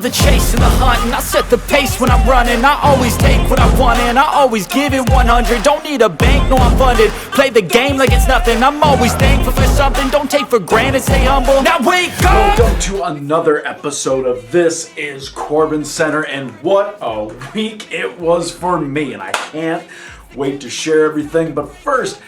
the chase and the hunt, and I set the pace when I'm running. I always take what I want and I always give it 100. Don't need a bank, no I'm funded. Play the game like it's nothing. I'm always thankful for something. Don't take for granted, stay humble. Now wake up! Welcome to another episode of This is CorbinCenter, and what a week it was for me, and I can't wait to share everything. But first,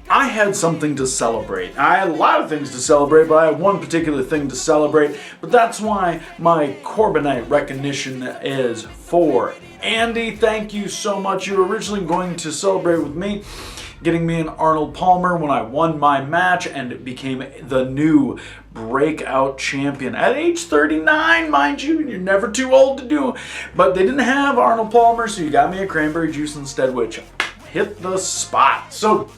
I had something to celebrate. I had a lot of things to celebrate, but I had one particular thing to celebrate. But that's why my Corbinite recognition is for Andy. Thank you so much. You were originally going to celebrate with me, getting me an Arnold Palmer when I won my match and became the new BreakOut Champion at age 39, mind you. You're never too old to do. But they didn't have Arnold Palmer, so you got me a cranberry juice instead, which hit the spot. So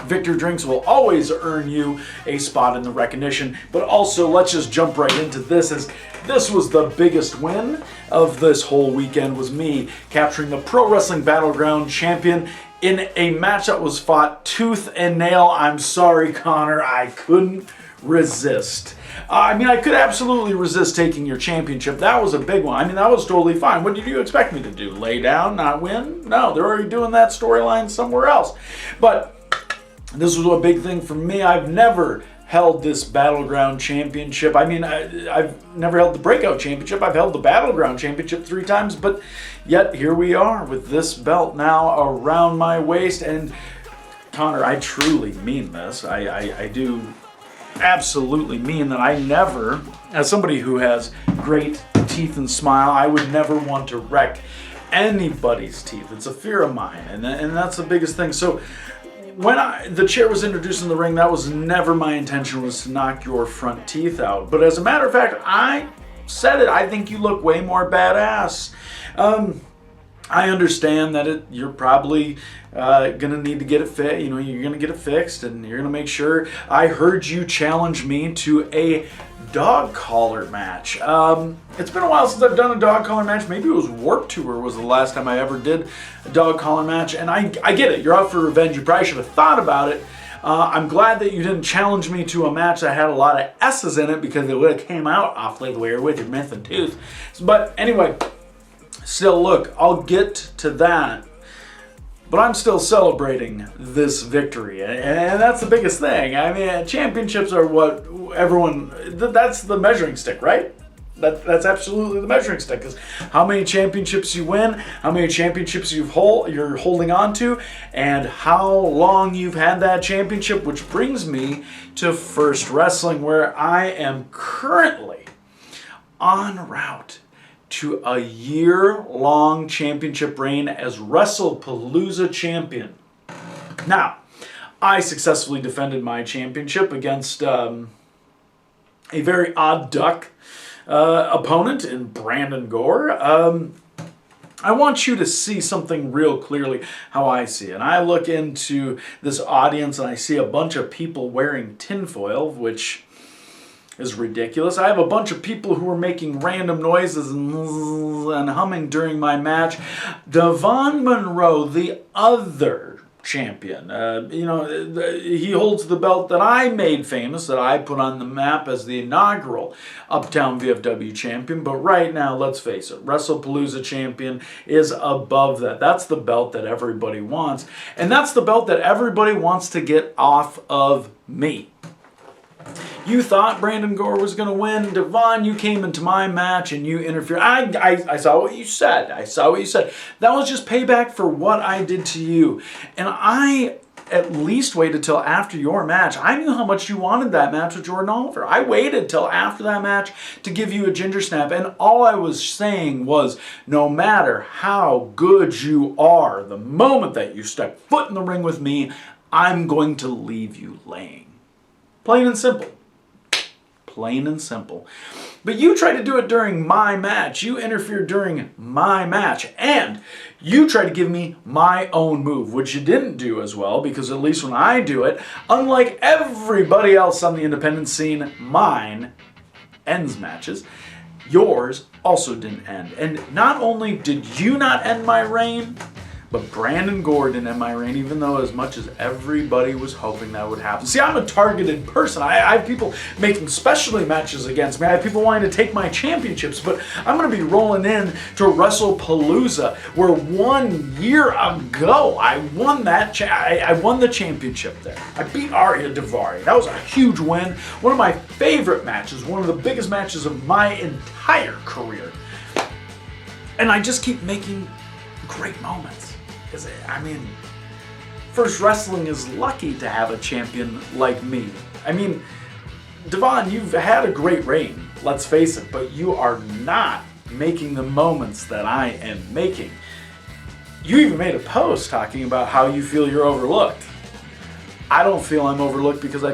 Victor Drinks will always earn you a spot in the recognition, but also let's just jump right into this, as this was the biggest win of this whole weekend, was me capturing the Pro Wrestling Battleground Champion in a match that was fought tooth and nail. I'm sorry, Connor, I couldn't resist. I could absolutely resist taking your championship. That was a big one. That was totally fine. What did you expect me to do? Lay down, not win? No, they're already doing that storyline somewhere else. But this was a big thing for me. I've never held this Battleground Championship. I've never held the Breakout Championship. I've held the Battleground Championship 3 times, but yet here we are with this belt now around my waist. And Connor, I truly mean this. I do absolutely mean that. I never, as somebody who has great teeth and smile, I would never want to wreck anybody's teeth. It's a fear of mine, and that's the biggest thing. So when the chair was introduced in the ring, that was never my intention, was to knock your front teeth out. But as a matter of fact, I said it. I think you look way more badass. I understand that you're probably gonna need to get it fit. You're gonna get it fixed, and you're gonna make sure. I heard you challenge me to a dog collar match. It's been a while since I've done a dog collar match. Maybe it was Warped Tour was the last time I ever did a dog collar match. And I get it. You're out for revenge. You probably should have thought about it. I'm glad that you didn't challenge me to a match that had a lot of S's in it, because it would have came out awfully weird with your missing tooth. But anyway, still, look, I'll get to that. But I'm still celebrating this victory, and that's the biggest thing. Championships are what everyone, that's the measuring stick, right? That's absolutely the measuring stick, is how many championships you win, how many championships you're holding on to, and how long you've had that championship, which brings me to First Wrestling, where I am currently en route to a year-long championship reign as Wrestlepalooza Champion. Now, I successfully defended my championship against a very odd duck opponent in Brandon Gore. I want you to see something real clearly how I see it. And I look into this audience and I see a bunch of people wearing tinfoil, which is ridiculous. I have a bunch of people who are making random noises and humming during my match. Devon Monroe, the other champion, he holds the belt that I made famous, that I put on the map as the inaugural Uptown VFW champion. But right now, let's face it, Wrestlepalooza champion is above that. That's the belt that everybody wants. And that's the belt that everybody wants to get off of me. You thought Brandon Gore was going to win. Devon, you came into my match and you interfered. I saw what you said. That was just payback for what I did to you. And I at least waited till after your match. I knew how much you wanted that match with Jordan Oliver. I waited till after that match to give you a ginger snap. And all I was saying was, no matter how good you are, the moment that you step foot in the ring with me, I'm going to leave you laying. Plain and simple. Plain and simple. But you tried to do it during my match. You interfered during my match. And you tried to give me my own move, which you didn't do as well, because at least when I do it, unlike everybody else on the independent scene, mine ends matches. Yours also didn't end. And not only did you not end my reign, But Brandon Gordon in my reign, even though as much as everybody was hoping that would happen. See, I'm a targeted person. I have people making specialty matches against me. I have people wanting to take my championships. But I'm going to be rolling in to Wrestlepalooza, where 1 year ago I won that. I won the championship there. I beat Arya Daivari. That was a huge win. One of my favorite matches. One of the biggest matches of my entire career. And I just keep making great moments. Because, I mean, First Wrestling is lucky to have a champion like me. I mean, Devon, you've had a great reign, let's face it, but you are not making the moments that I am making. You even made a post talking about how you feel you're overlooked. I don't feel I'm overlooked because I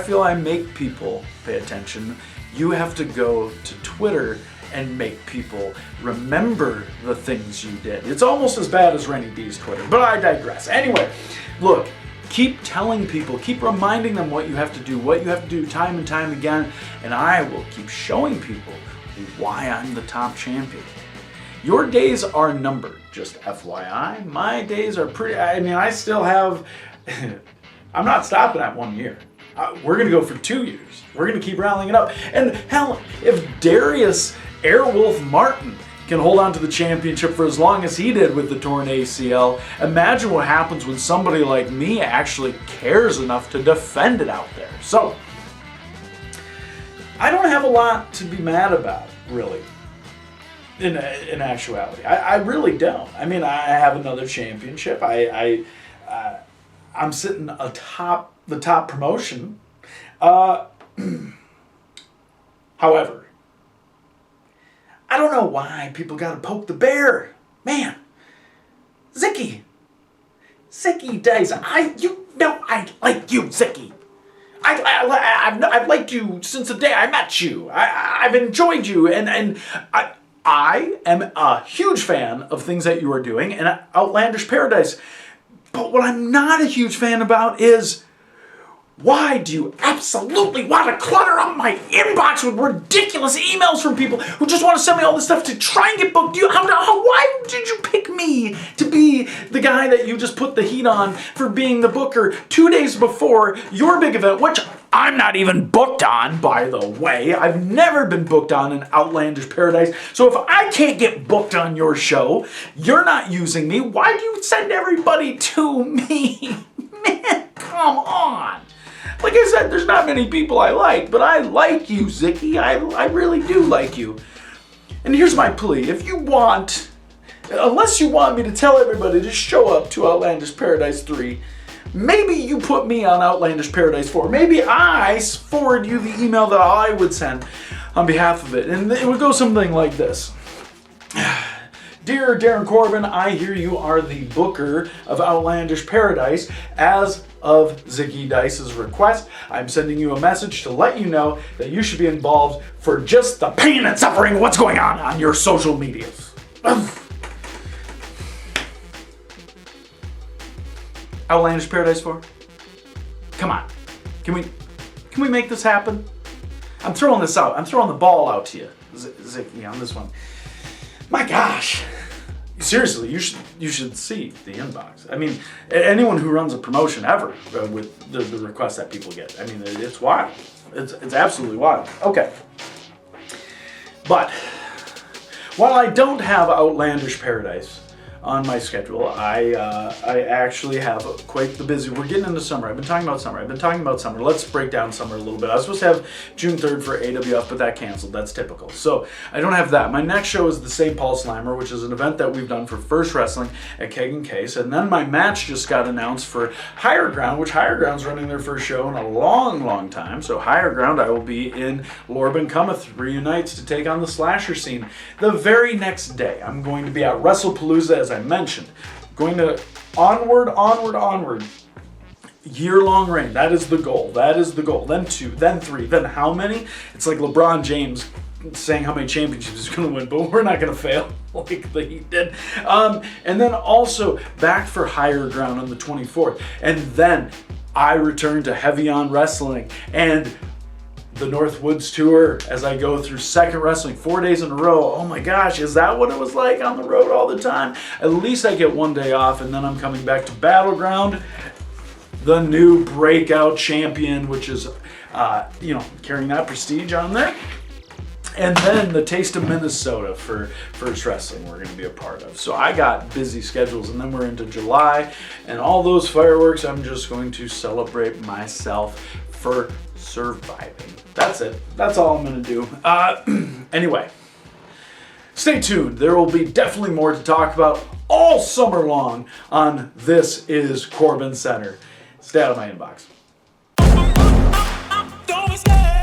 feel I make people pay attention. You have to go to Twitter and make people remember the things you did. It's almost as bad as Rennie D's Twitter, but I digress. Anyway, look, keep telling people, keep reminding them what you have to do time and time again, and I will keep showing people why I'm the top champion. Your days are numbered, just FYI. My days are I still have, I'm not stopping at 1 year. We're going to go for 2 years. We're going to keep rallying it up. And hell, if Darius Airwolf Martin can hold on to the championship for as long as he did with the torn ACL, imagine what happens when somebody like me actually cares enough to defend it out there. So, I don't have a lot to be mad about, really, in actuality. I really don't. I mean, I have another championship. I'm sitting atop the top promotion. However, I don't know why people gotta poke the bear. Man, Zicky Dice, I like you, Zicky. I've liked you since the day I met you. I've enjoyed you, and I am a huge fan of things that you are doing and Outlandish Paradise. But what I'm not a huge fan about is, why do you absolutely want to clutter up my inbox with ridiculous emails from people who just want to send me all this stuff to try and get booked? Why did you pick me to be the guy that you just put the heat on for being the booker 2 days before your big event, which I'm not even booked on, by the way. I've never been booked on in Outlandish Paradise. So if I can't get booked on your show, you're not using me. Why do you send everybody to me? Man, come on. Like I said, there's not many people I like, but I like you, Zicky. I really do like you. And here's my plea. If you want, unless you want me to tell everybody to show up to Outlandish Paradise 3, maybe you put me on Outlandish Paradise 4. Maybe I forward you the email that I would send on behalf of it. And it would go something like this. Dear Darin Corbin, I hear you are the booker of Outlandish Paradise. As of Ziggy Dice's request, I'm sending you a message to let you know that you should be involved for just the pain and suffering of what's going on your social medias. Outlandish Paradise 4? Come on. Can we make this happen? I'm throwing this out. I'm throwing the ball out to you, Zicky, on this one. My gosh. Seriously, you should see the inbox. I mean, anyone who runs a promotion ever with the requests that people get. I mean, it's wild. It's absolutely wild. Okay. But while I don't have Outlandish Paradise on my schedule, I actually have quite the busy. We're getting into summer. I've been talking about summer. Let's break down summer a little bit. I was supposed to have June 3rd for AWF, but that canceled. That's typical. So I don't have that. My next show is the St. Paul Slammer, which is an event that we've done for First Wrestling at Keg and Case. And then my match just got announced for Higher Ground, which Higher Ground's running their first show in a long, long time. So Higher Ground, I will be in Lorben Cometh reunites to take on the slasher scene. The very next day, I'm going to be at Wrestlepalooza, as I mentioned. Going to onward. Year-long reign. That is the goal. Then 2, then 3, then how many? It's like LeBron James saying how many championships he's going to win, but we're not going to fail like the Heat did. And then also back for Higher Ground on the 24th. And then I return to Heavy on Wrestling. And the Northwoods tour as I go through Second Wrestling 4 days in a row. Oh my gosh, is that what it was like on the road all the time? At least I get 1 day off, and then I'm coming back to Battleground, the new BreakOut Champion, which is, carrying that prestige on there. And then the Taste of Minnesota for First Wrestling we're going to be a part of. So I got busy schedules, and then we're into July, and all those fireworks, I'm just going to celebrate myself for surviving. That's it. That's all I'm going to do. Anyway, stay tuned. There will be definitely more to talk about all summer long on This is CorbinCenter. Stay out of my inbox. Don't be scared.